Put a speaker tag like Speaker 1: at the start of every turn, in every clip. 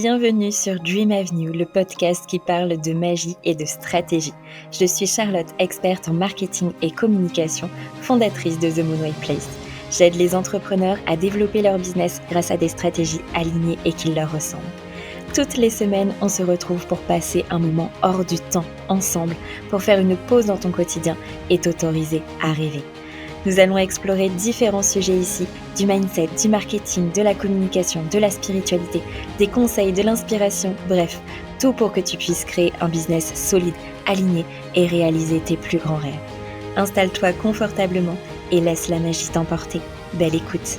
Speaker 1: Bienvenue sur Dream Avenue, le podcast qui parle de magie et de stratégie. Je suis Charlotte, experte en marketing et communication, fondatrice de The Moonway Place. J'aide les entrepreneurs à développer leur business grâce à des stratégies alignées et qui leur ressemblent. Toutes les semaines, on se retrouve pour passer un moment hors du temps, ensemble, pour faire une pause dans ton quotidien et t'autoriser à rêver. Nous allons explorer différents sujets ici, du mindset, du marketing, de la communication, de la spiritualité, des conseils, de l'inspiration, bref, tout pour que tu puisses créer un business solide, aligné et réaliser tes plus grands rêves. Installe-toi confortablement et laisse la magie t'emporter. Belle écoute!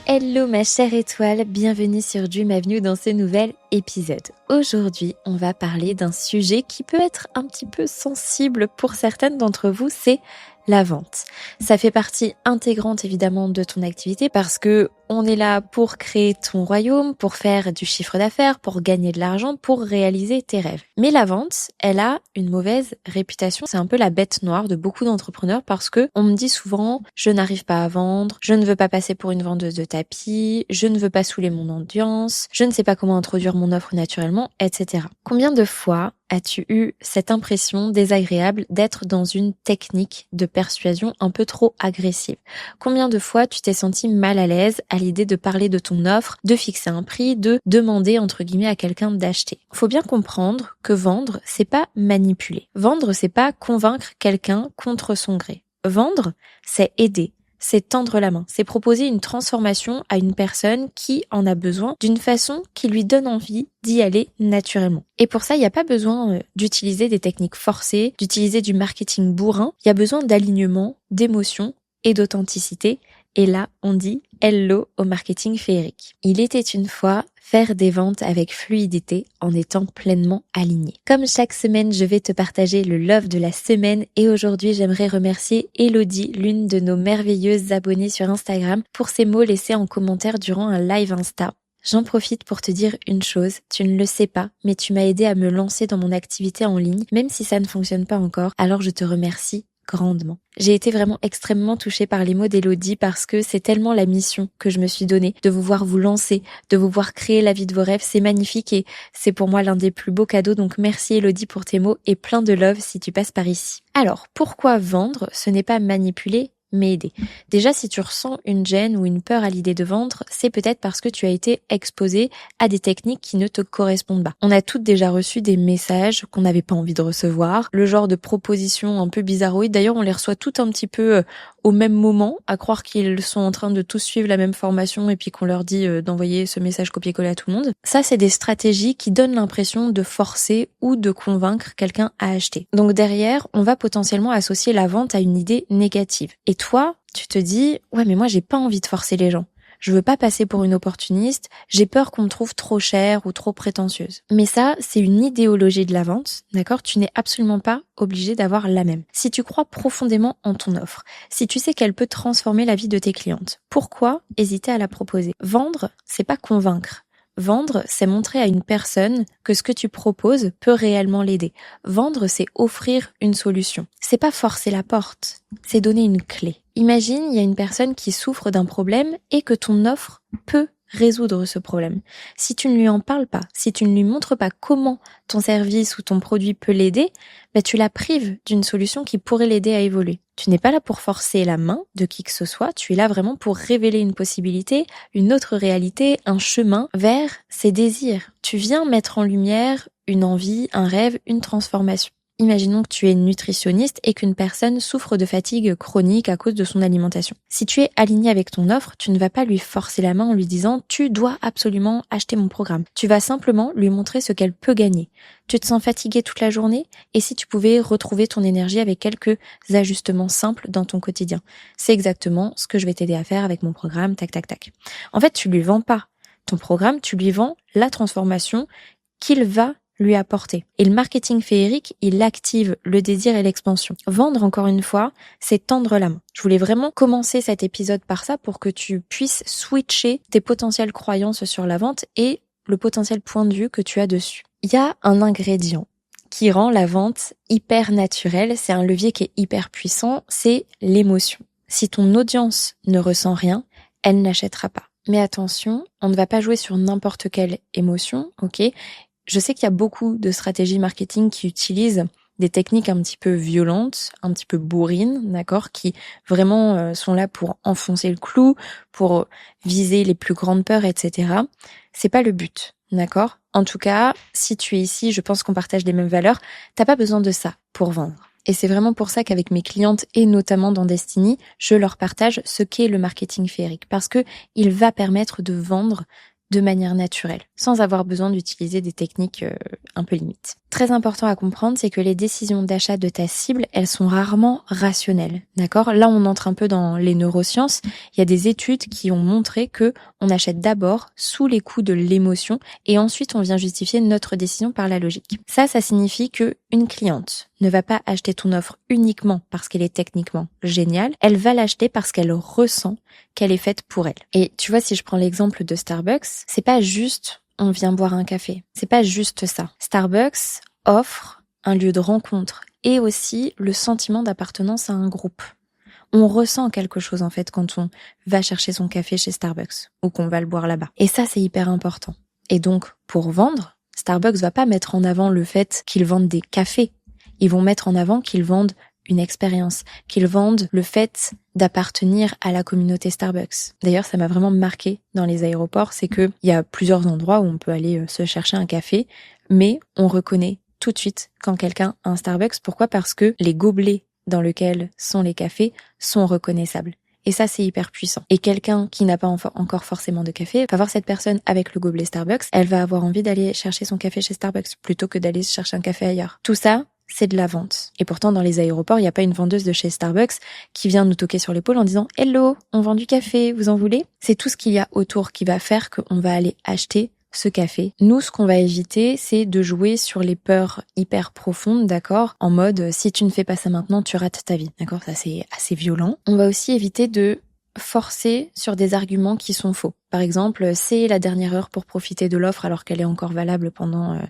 Speaker 1: Hello ma chère étoile, bienvenue sur Dream Avenue dans ce nouvel épisode. Aujourd'hui, on va parler d'un sujet qui peut être un petit peu sensible pour certaines d'entre vous, c'est la vente. Ça fait partie intégrante évidemment de ton activité parce que on est là pour créer ton royaume, pour faire du chiffre d'affaires, pour gagner de l'argent, pour réaliser tes rêves. Mais la vente, elle a une mauvaise réputation. C'est un peu la bête noire de beaucoup d'entrepreneurs parce que on me dit souvent « je n'arrive pas à vendre, je ne veux pas passer pour une vendeuse de tapis, je ne veux pas saouler mon audience, je ne sais pas comment introduire mon offre naturellement, etc. » Combien de fois as-tu eu cette impression désagréable d'être dans une technique de persuasion un peu trop agressive? Combien de fois tu t'es senti mal à l'aise à l'idée de parler de ton offre, de fixer un prix, de demander entre guillemets à quelqu'un d'acheter? Faut bien comprendre que vendre, c'est pas manipuler. Vendre, c'est pas convaincre quelqu'un contre son gré. Vendre, c'est aider. C'est tendre la main, c'est proposer une transformation à une personne qui en a besoin d'une façon qui lui donne envie d'y aller naturellement. Et pour ça, il n'y a pas besoin d'utiliser des techniques forcées, d'utiliser du marketing bourrin, il y a besoin d'alignement, d'émotion et d'authenticité. Et là, on dit hello au marketing féerique. Il était une fois faire des ventes avec fluidité en étant pleinement aligné. Comme chaque semaine, je vais te partager le love de la semaine et aujourd'hui, j'aimerais remercier Elodie, l'une de nos merveilleuses abonnées sur Instagram, pour ses mots laissés en commentaire durant un live Insta. J'en profite pour te dire une chose, tu ne le sais pas, mais tu m'as aidé à me lancer dans mon activité en ligne, même si ça ne fonctionne pas encore, alors je te remercie grandement. J'ai été vraiment extrêmement touchée par les mots d'Elodie parce que c'est tellement la mission que je me suis donnée, de vous voir vous lancer, de vous voir créer la vie de vos rêves, c'est magnifique et c'est pour moi l'un des plus beaux cadeaux, donc merci Elodie pour tes mots et plein de love si tu passes par ici. Alors, pourquoi vendre? Ce n'est pas manipuler, mais aider. Déjà, si tu ressens une gêne ou une peur à l'idée de vendre, c'est peut-être parce que tu as été exposé à des techniques qui ne te correspondent pas. On a toutes déjà reçu des messages qu'on n'avait pas envie de recevoir, le genre de propositions un peu bizarroïdes. D'ailleurs, on les reçoit toutes un petit peu au même moment, à croire qu'ils sont en train de tous suivre la même formation et puis qu'on leur dit d'envoyer ce message copier-coller à tout le monde. Ça, c'est des stratégies qui donnent l'impression de forcer ou de convaincre quelqu'un à acheter. Donc derrière, on va potentiellement associer la vente à une idée négative. Et toi, tu te dis « ouais mais moi j'ai pas envie de forcer les gens. Je veux pas passer pour une opportuniste, j'ai peur qu'on me trouve trop chère ou trop prétentieuse. » Mais ça, c'est une idéologie de la vente, d'accord? Tu n'es absolument pas obligé d'avoir la même. Si tu crois profondément en ton offre, si tu sais qu'elle peut transformer la vie de tes clientes, pourquoi hésiter à la proposer? Vendre, c'est pas convaincre. Vendre, c'est montrer à une personne que ce que tu proposes peut réellement l'aider. Vendre, c'est offrir une solution. C'est pas forcer la porte, c'est donner une clé. Imagine, il y a une personne qui souffre d'un problème et que ton offre peut résoudre ce problème. Si tu ne lui en parles pas, si tu ne lui montres pas comment ton service ou ton produit peut l'aider, tu la prives d'une solution qui pourrait l'aider à évoluer. Tu n'es pas là pour forcer la main de qui que ce soit, tu es là vraiment pour révéler une possibilité, une autre réalité, un chemin vers ses désirs. Tu viens mettre en lumière une envie, un rêve, une transformation. Imaginons que tu es nutritionniste et qu'une personne souffre de fatigue chronique à cause de son alimentation. Si tu es aligné avec ton offre, tu ne vas pas lui forcer la main en lui disant « tu dois absolument acheter mon programme ». Tu vas simplement lui montrer ce qu'elle peut gagner. Tu te sens fatigué toute la journée et si tu pouvais retrouver ton énergie avec quelques ajustements simples dans ton quotidien. C'est exactement ce que je vais t'aider à faire avec mon programme, tac tac tac. En fait, tu lui vends pas ton programme, tu lui vends la transformation qu'il va lui apporter. Et le marketing féerique, il active le désir et l'expansion. Vendre, encore une fois, c'est tendre la main. Je voulais vraiment commencer cet épisode par ça pour que tu puisses switcher tes potentielles croyances sur la vente et le potentiel point de vue que tu as dessus. Il y a un ingrédient qui rend la vente hyper naturelle, c'est un levier qui est hyper puissant, c'est l'émotion. Si ton audience ne ressent rien, elle n'achètera pas. mais attention, on ne va pas jouer sur n'importe quelle émotion, ok ? Je sais qu'il y a beaucoup de stratégies marketing qui utilisent des techniques un petit peu violentes, un petit peu bourrines, d'accord, qui vraiment sont là pour enfoncer le clou, pour viser les plus grandes peurs, etc. C'est pas le but, d'accord ? En tout cas, si tu es ici, je pense qu'on partage les mêmes valeurs, t'as pas besoin de ça pour vendre. Et c'est vraiment pour ça qu'avec mes clientes et notamment dans Destiny, je leur partage ce qu'est le marketing féerique, parce que il va permettre de vendre de manière naturelle, sans avoir besoin d'utiliser des techniques un peu limites. Très important à comprendre, c'est que les décisions d'achat de ta cible, elles sont rarement rationnelles, d'accord ? Là, on entre un peu dans les neurosciences. Il y a des études qui ont montré que on achète d'abord sous les coups de l'émotion et ensuite on vient justifier notre décision par la logique. Ça signifie que une cliente ne va pas acheter ton offre uniquement parce qu'elle est techniquement géniale, elle va l'acheter parce qu'elle ressent qu'elle est faite pour elle. Et tu vois, si je prends l'exemple de Starbucks, c'est pas juste on vient boire un café. C'est pas juste ça. Starbucks offre un lieu de rencontre et aussi le sentiment d'appartenance à un groupe. On ressent quelque chose en fait quand on va chercher son café chez Starbucks ou qu'on va le boire là-bas. Et ça, c'est hyper important. Et donc, pour vendre, Starbucks va pas mettre en avant le fait qu'ils vendent des cafés. Ils vont mettre en avant qu'ils vendent une expérience, qu'ils vendent le fait d'appartenir à la communauté Starbucks. D'ailleurs, ça m'a vraiment marqué dans les aéroports, c'est que il y a plusieurs endroits où on peut aller se chercher un café, mais on reconnaît tout de suite quand quelqu'un a un Starbucks. Pourquoi ? Parce que les gobelets dans lesquels sont les cafés sont reconnaissables. Et ça, c'est hyper puissant. Et quelqu'un qui n'a pas encore forcément de café va voir cette personne avec le gobelet Starbucks, elle va avoir envie d'aller chercher son café chez Starbucks plutôt que d'aller chercher un café ailleurs. Tout ça, c'est de la vente. Et pourtant, dans les aéroports, il n'y a pas une vendeuse de chez Starbucks qui vient nous toquer sur l'épaule en disant « Hello, on vend du café, vous en voulez ?» C'est tout ce qu'il y a autour qui va faire qu'on va aller acheter ce café. Nous, ce qu'on va éviter, c'est de jouer sur les peurs hyper profondes, d'accord ? En mode, si tu ne fais pas ça maintenant, tu rates ta vie, d'accord ? Ça, c'est assez violent. On va aussi éviter de forcer sur des arguments qui sont faux. Par exemple, c'est la dernière heure pour profiter de l'offre alors qu'elle est encore valable pendant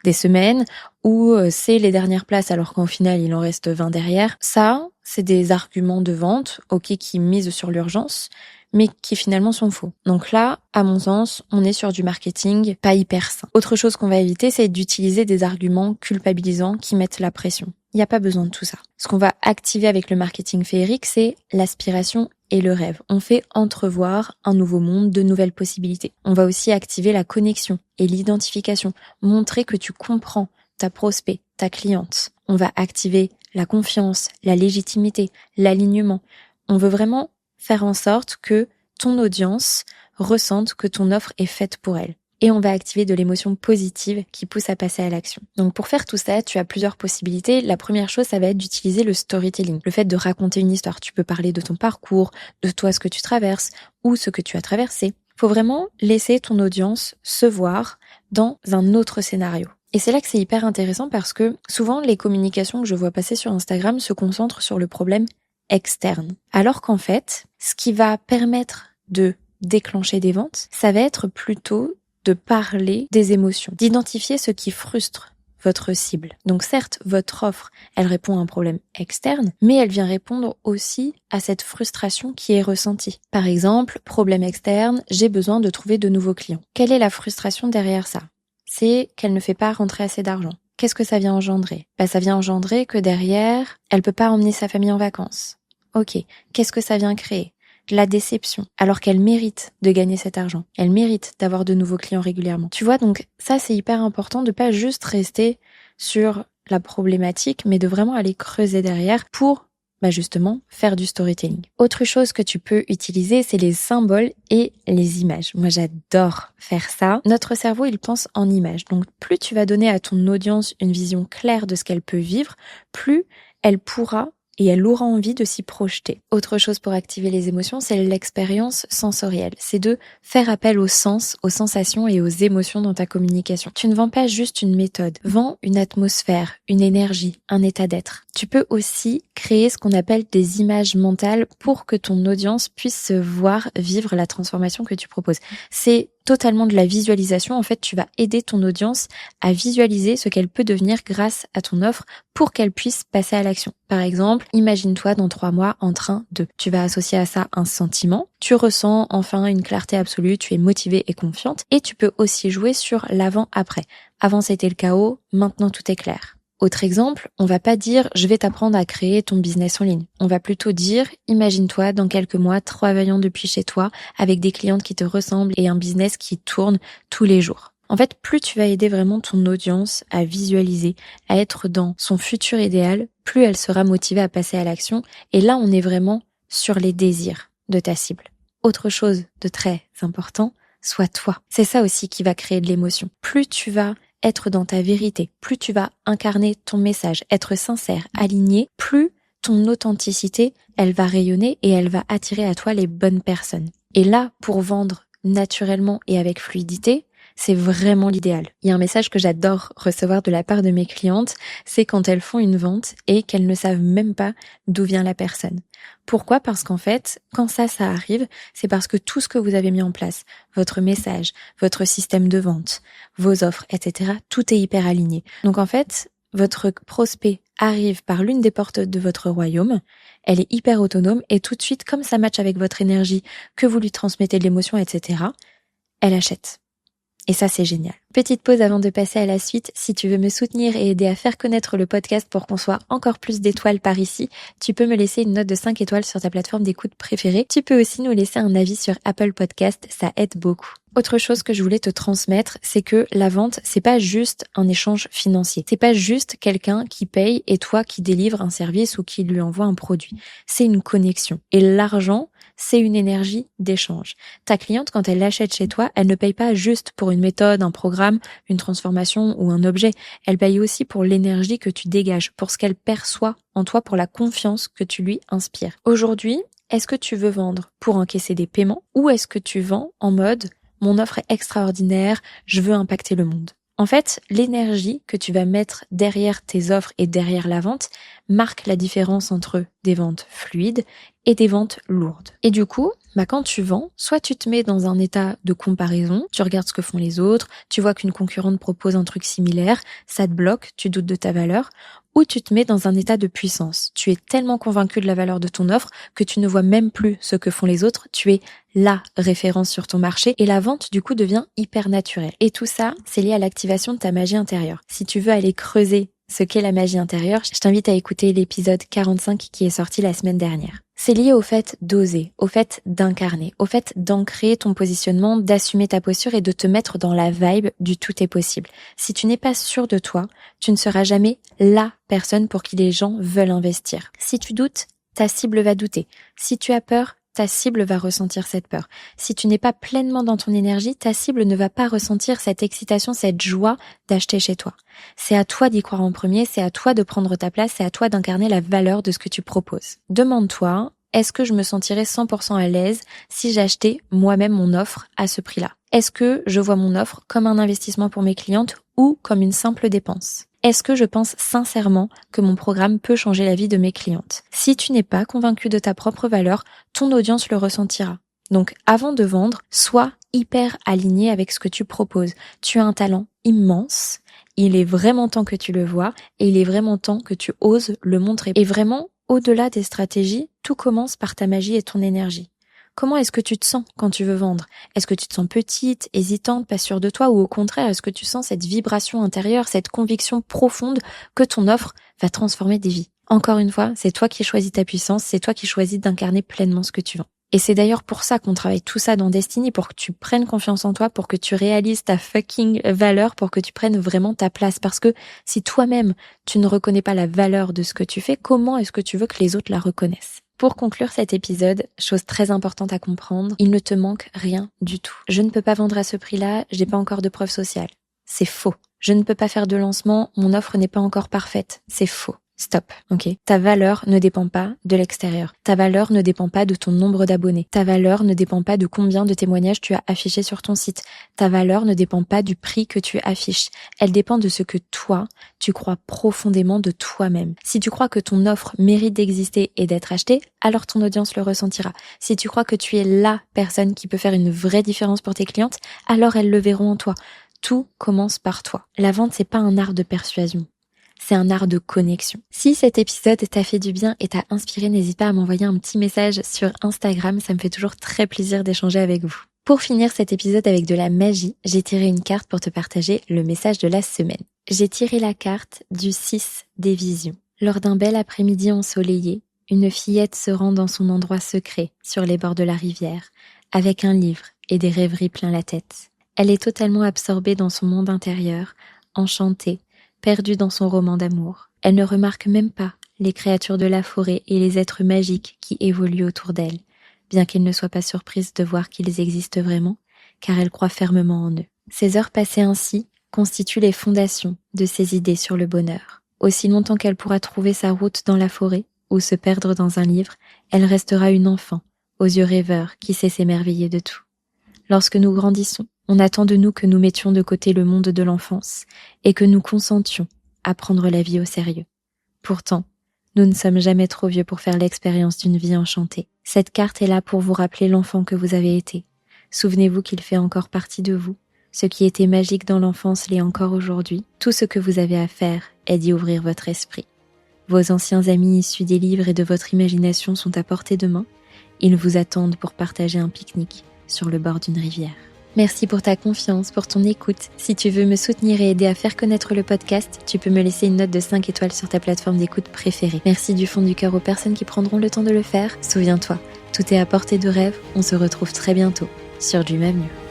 Speaker 1: des semaines, ou c'est les dernières places alors qu'au final, il en reste 20 derrière. Ça, c'est des arguments de vente, ok, qui misent sur l'urgence, mais qui finalement sont faux. Donc là, à mon sens, on est sur du marketing pas hyper sain. Autre chose qu'on va éviter, c'est d'utiliser des arguments culpabilisants qui mettent la pression. Il n'y a pas besoin de tout ça. Ce qu'on va activer avec le marketing féerique, c'est l'aspiration et le rêve. On fait entrevoir un nouveau monde, de nouvelles possibilités. On va aussi activer la connexion et l'identification, montrer que tu comprends ta prospect, ta cliente. On va activer la confiance, la légitimité, l'alignement. On veut vraiment faire en sorte que ton audience ressente que ton offre est faite pour elle. Et on va activer de l'émotion positive qui pousse à passer à l'action. Donc pour faire tout ça, tu as plusieurs possibilités. La première chose, ça va être d'utiliser le storytelling, le fait de raconter une histoire. Tu peux parler de ton parcours, de toi, ce que tu traverses ou ce que tu as traversé. Faut vraiment laisser ton audience se voir dans un autre scénario. Et c'est là que c'est hyper intéressant parce que souvent les communications que je vois passer sur Instagram se concentrent sur le problème externe. Alors qu'en fait, ce qui va permettre de déclencher des ventes, ça va être plutôt de parler des émotions, d'identifier ce qui frustre votre cible. Donc certes, votre offre, elle répond à un problème externe, mais elle vient répondre aussi à cette frustration qui est ressentie. Par exemple, problème externe, j'ai besoin de trouver de nouveaux clients. Quelle est la frustration derrière ça ? C'est qu'elle ne fait pas rentrer assez d'argent. Qu'est-ce que ça vient engendrer ? Ça vient engendrer que derrière, elle peut pas emmener sa famille en vacances. Ok, qu'est-ce que ça vient créer ? La déception, alors qu'elle mérite de gagner cet argent. Elle mérite d'avoir de nouveaux clients régulièrement. Tu vois, donc ça, c'est hyper important de pas juste rester sur la problématique, mais de vraiment aller creuser derrière pour justement faire du storytelling. Autre chose que tu peux utiliser, c'est les symboles et les images. Moi, j'adore faire ça. Notre cerveau, il pense en images. Donc, plus tu vas donner à ton audience une vision claire de ce qu'elle peut vivre, plus elle pourra et elle aura envie de s'y projeter. Autre chose pour activer les émotions, c'est l'expérience sensorielle. C'est de faire appel aux sens, aux sensations et aux émotions dans ta communication. Tu ne vends pas juste une méthode, vends une atmosphère, une énergie, un état d'être. Tu peux aussi créer ce qu'on appelle des images mentales pour que ton audience puisse se voir vivre la transformation que tu proposes. C'est totalement de la visualisation. En fait, tu vas aider ton audience à visualiser ce qu'elle peut devenir grâce à ton offre pour qu'elle puisse passer à l'action. Par exemple, imagine-toi dans 3 mois en train de... Tu vas associer à ça un sentiment. Tu ressens enfin une clarté absolue, tu es motivée et confiante. Et tu peux aussi jouer sur l'avant-après. Avant, c'était le chaos, maintenant tout est clair. Autre exemple, on va pas dire « je vais t'apprendre à créer ton business en ligne ». On va plutôt dire « imagine-toi dans quelques mois travaillant depuis chez toi avec des clientes qui te ressemblent et un business qui tourne tous les jours ». En fait, plus tu vas aider vraiment ton audience à visualiser, à être dans son futur idéal, plus elle sera motivée à passer à l'action. Et là, on est vraiment sur les désirs de ta cible. Autre chose de très important, sois toi. C'est ça aussi qui va créer de l'émotion. Plus tu vas être dans ta vérité, plus tu vas incarner ton message, être sincère, aligné, plus ton authenticité, elle va rayonner et elle va attirer à toi les bonnes personnes. Et là, pour vendre naturellement et avec fluidité, c'est vraiment l'idéal. Il y a un message que j'adore recevoir de la part de mes clientes, c'est quand elles font une vente et qu'elles ne savent même pas d'où vient la personne. Pourquoi ? Parce qu'en fait, quand ça arrive, c'est parce que tout ce que vous avez mis en place, votre message, votre système de vente, vos offres, etc., tout est hyper aligné. Donc en fait, votre prospect arrive par l'une des portes de votre royaume, elle est hyper autonome et tout de suite, comme ça matche avec votre énergie, que vous lui transmettez de l'émotion, etc., elle achète. Et ça, c'est génial. Petite pause avant de passer à la suite. Si tu veux me soutenir et aider à faire connaître le podcast pour qu'on soit encore plus d'étoiles par ici, tu peux me laisser une note de 5 étoiles sur ta plateforme d'écoute préférée. Tu peux aussi nous laisser un avis sur Apple Podcast, ça aide beaucoup. Autre chose que je voulais te transmettre, c'est que la vente, c'est pas juste un échange financier. C'est pas juste quelqu'un qui paye et toi qui délivre un service ou qui lui envoie un produit. C'est une connexion. Et l'argent, c'est une énergie d'échange. Ta cliente, quand elle l'achète chez toi, elle ne paye pas juste pour une méthode, un programme, une transformation ou un objet. Elle paye aussi pour l'énergie que tu dégages, pour ce qu'elle perçoit en toi, pour la confiance que tu lui inspires. Aujourd'hui, est-ce que tu veux vendre pour encaisser des paiements ou est-ce que tu vends en mode « mon offre est extraordinaire, je veux impacter le monde ». En fait, l'énergie que tu vas mettre derrière tes offres et derrière la vente marque la différence entre des ventes fluides et des ventes lourdes. Et du coup, quand tu vends, soit tu te mets dans un état de comparaison, tu regardes ce que font les autres, tu vois qu'une concurrente propose un truc similaire, ça te bloque, tu doutes de ta valeur, ou tu te mets dans un état de puissance. Tu es tellement convaincu de la valeur de ton offre que tu ne vois même plus ce que font les autres, tu es la référence sur ton marché et la vente du coup devient hyper naturelle. Et tout ça, c'est lié à l'activation de ta magie intérieure. Si tu veux aller creuser ce qu'est la magie intérieure, je t'invite à écouter l'épisode 45 qui est sorti la semaine dernière. C'est lié au fait d'oser, au fait d'incarner, au fait d'ancrer ton positionnement, d'assumer ta posture et de te mettre dans la vibe du tout est possible. Si tu n'es pas sûr de toi, tu ne seras jamais la personne pour qui les gens veulent investir. Si tu doutes, ta cible va douter. Si tu as peur, ta cible va ressentir cette peur. Si tu n'es pas pleinement dans ton énergie, ta cible ne va pas ressentir cette excitation, cette joie d'acheter chez toi. C'est à toi d'y croire en premier, c'est à toi de prendre ta place, c'est à toi d'incarner la valeur de ce que tu proposes. Demande-toi, est-ce que je me sentirais 100% à l'aise si j'achetais moi-même mon offre à ce prix-là ? Est-ce que je vois mon offre comme un investissement pour mes clientes ou comme une simple dépense ? Est-ce que je pense sincèrement que mon programme peut changer la vie de mes clientes ? Si tu n'es pas convaincu de ta propre valeur, ton audience le ressentira. Donc avant de vendre, sois hyper aligné avec ce que tu proposes. Tu as un talent immense, il est vraiment temps que tu le vois et il est vraiment temps que tu oses le montrer. Et vraiment, au-delà des stratégies, tout commence par ta magie et ton énergie. Comment est-ce que tu te sens quand tu veux vendre ? Est-ce que tu te sens petite, hésitante, pas sûre de toi ou au contraire, est-ce que tu sens cette vibration intérieure, cette conviction profonde que ton offre va transformer des vies ? Encore une fois, c'est toi qui choisis ta puissance, c'est toi qui choisis d'incarner pleinement ce que tu vends. Et c'est d'ailleurs pour ça qu'on travaille tout ça dans Destiny, pour que tu prennes confiance en toi, pour que tu réalises ta fucking valeur, pour que tu prennes vraiment ta place. Parce que si toi-même, tu ne reconnais pas la valeur de ce que tu fais, comment est-ce que tu veux que les autres la reconnaissent ? Pour conclure cet épisode, chose très importante à comprendre, il ne te manque rien du tout. Je ne peux pas vendre à ce prix-là, j'ai pas encore de preuve sociale. C'est faux. Je ne peux pas faire de lancement, mon offre n'est pas encore parfaite. C'est faux. Stop, ok? Ta valeur ne dépend pas de l'extérieur. Ta valeur ne dépend pas de ton nombre d'abonnés. Ta valeur ne dépend pas de combien de témoignages tu as affichés sur ton site. Ta valeur ne dépend pas du prix que tu affiches. Elle dépend de ce que toi, tu crois profondément de toi-même. Si tu crois que ton offre mérite d'exister et d'être achetée, alors ton audience le ressentira. Si tu crois que tu es la personne qui peut faire une vraie différence pour tes clientes, alors elles le verront en toi. Tout commence par toi. La vente, c'est pas un art de persuasion. C'est un art de connexion. Si cet épisode t'a fait du bien et t'a inspiré, n'hésite pas à m'envoyer un petit message sur Instagram, ça me fait toujours très plaisir d'échanger avec vous. Pour finir cet épisode avec de la magie, j'ai tiré une carte pour te partager le message de la semaine. J'ai tiré la carte du 6 des visions. Lors d'un bel après-midi ensoleillé, une fillette se rend dans son endroit secret, sur les bords de la rivière, avec un livre et des rêveries plein la tête. Elle est totalement absorbée dans son monde intérieur, enchantée, perdue dans son roman d'amour. Elle ne remarque même pas les créatures de la forêt et les êtres magiques qui évoluent autour d'elle, bien qu'elle ne soit pas surprise de voir qu'ils existent vraiment, car elle croit fermement en eux. Ces heures passées ainsi constituent les fondations de ses idées sur le bonheur. Aussi longtemps qu'elle pourra trouver sa route dans la forêt ou se perdre dans un livre, elle restera une enfant, aux yeux rêveurs, qui sait s'émerveiller de tout. Lorsque nous grandissons, on attend de nous que nous mettions de côté le monde de l'enfance et que nous consentions à prendre la vie au sérieux. Pourtant, nous ne sommes jamais trop vieux pour faire l'expérience d'une vie enchantée. Cette carte est là pour vous rappeler l'enfant que vous avez été. Souvenez-vous qu'il fait encore partie de vous. Ce qui était magique dans l'enfance l'est encore aujourd'hui. Tout ce que vous avez à faire est d'y ouvrir votre esprit. Vos anciens amis issus des livres et de votre imagination sont à portée de main. Ils vous attendent pour partager un pique-nique sur le bord d'une rivière. Merci pour ta confiance, pour ton écoute. Si tu veux me soutenir et aider à faire connaître le podcast, tu peux me laisser une note de 5 étoiles sur ta plateforme d'écoute préférée. Merci du fond du cœur aux personnes qui prendront le temps de le faire. Souviens-toi, tout est à portée de rêve. On se retrouve très bientôt sur Dream Avenue.